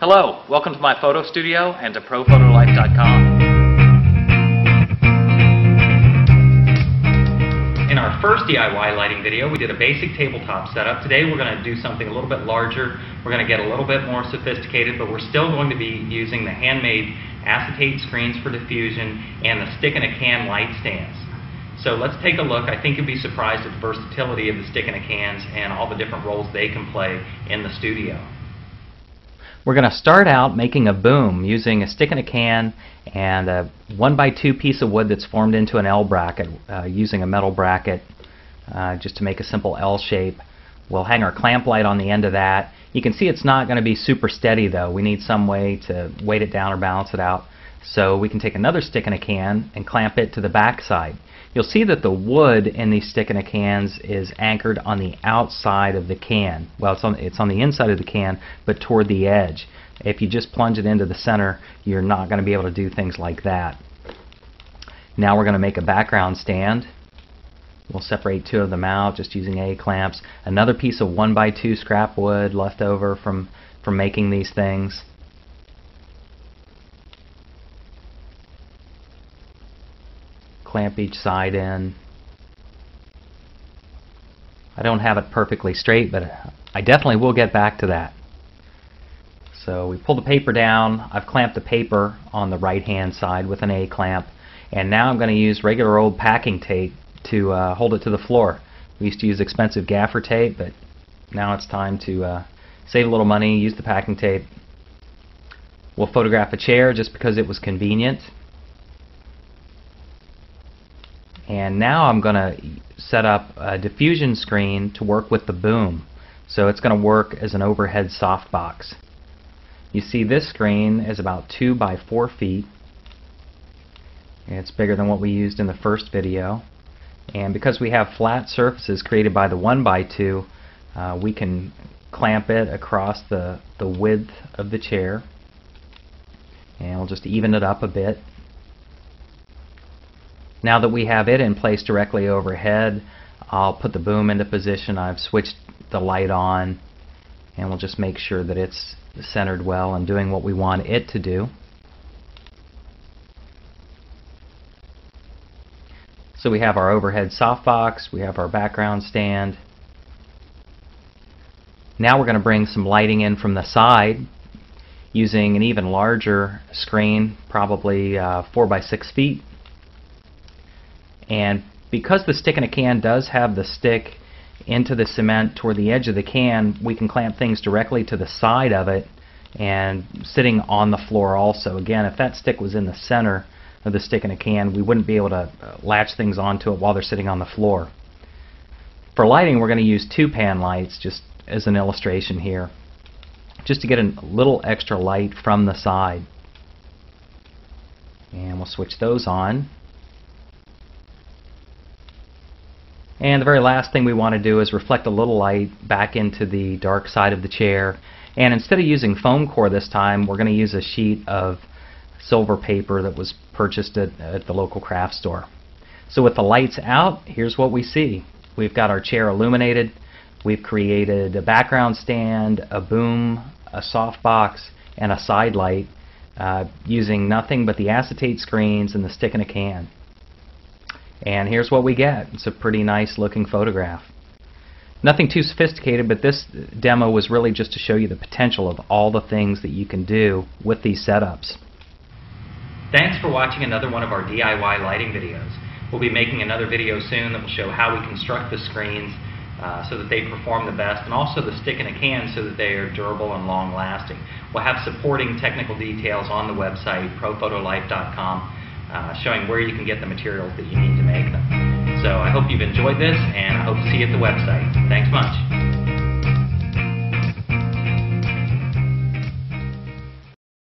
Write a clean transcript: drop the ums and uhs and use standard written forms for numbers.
Hello, welcome to my photo studio and to ProPhotoLife.com. In our first DIY lighting video, we did a basic tabletop setup. Today we're going to do something a little bit larger. We're going to get a little bit more sophisticated, but we're still going to be using the handmade acetate screens for diffusion and the stick-in-a-can light stands. So let's take a look. I think you'll be surprised at the versatility of the stick-in-a-cans and all the different roles they can play in the studio. We're going to start out making a boom using a stick-in-a-can and a 1x2 piece of wood that's formed into an L bracket using a metal bracket just to make a simple L shape. We'll hang our clamp light on the end of that. You can see it's not going to be super steady though. We need some way to weight it down or balance it out. So we can take another stick-in-a-can and clamp it to the back side. You'll see that the wood in these stick-in-a-cans is anchored on the outside of the can. Well, it's on the inside of the can, but toward the edge. If you just plunge it into the center, you're not going to be able to do things like that. Now we're going to make a background stand. We'll separate two of them out just using A-clamps. Another piece of 1x2 scrap wood left over from making these things. Clamp each side in. I don't have it perfectly straight, but I definitely will get back to that. So we pull the paper down. I've clamped the paper on the right hand side with an A-clamp, and now I'm going to use regular old packing tape to hold it to the floor. We used to use expensive gaffer tape, but now it's time to save a little money, use the packing tape. We'll photograph a chair just because it was convenient. And now I'm going to set up a diffusion screen to work with the boom. So it's going to work as an overhead softbox. You see this screen is about 2 by 4 feet. It's bigger than what we used in the first video. And because we have flat surfaces created by the 1x2, we can clamp it across the width of the chair. And we'll just even it up a bit. Now that we have it in place directly overhead, I'll put the boom into position. I've switched the light on, and we'll just make sure that it's centered well and doing what we want it to do. So we have our overhead softbox, we have our background stand. Now we're going to bring some lighting in from the side using an even larger screen, probably 4 by 6 feet. And because the stick-in-a-can does have the stick into the cement toward the edge of the can, we can clamp things directly to the side of it and sitting on the floor also. Again, if that stick was in the center of the stick-in-a-can, we wouldn't be able to latch things onto it while they're sitting on the floor. For lighting, we're going to use 2-pan lights just as an illustration here, just to get a little extra light from the side. And we'll switch those on. And the very last thing we want to do is reflect a little light back into the dark side of the chair. And instead of using foam core this time, we're going to use a sheet of silver paper that was purchased at the local craft store. So with the lights out, here's what we see. We've got our chair illuminated. We've created a background stand, a boom, a softbox, and a side light using nothing but the acetate screens and the stick-in-a-can. And here's what we get. It's a pretty nice looking photograph. Nothing too sophisticated, but this demo was really just to show you the potential of all the things that you can do with these setups. Thanks for watching another one of our DIY lighting videos. We'll be making another video soon that will show how we construct the screens so that they perform the best, and also the stick-in-a-can so that they are durable and long-lasting. We'll have supporting technical details on the website, ProPhotoLife.com. Showing where you can get the materials that you need to make them. So I hope you've enjoyed this, and I hope to see you at the website. Thanks much.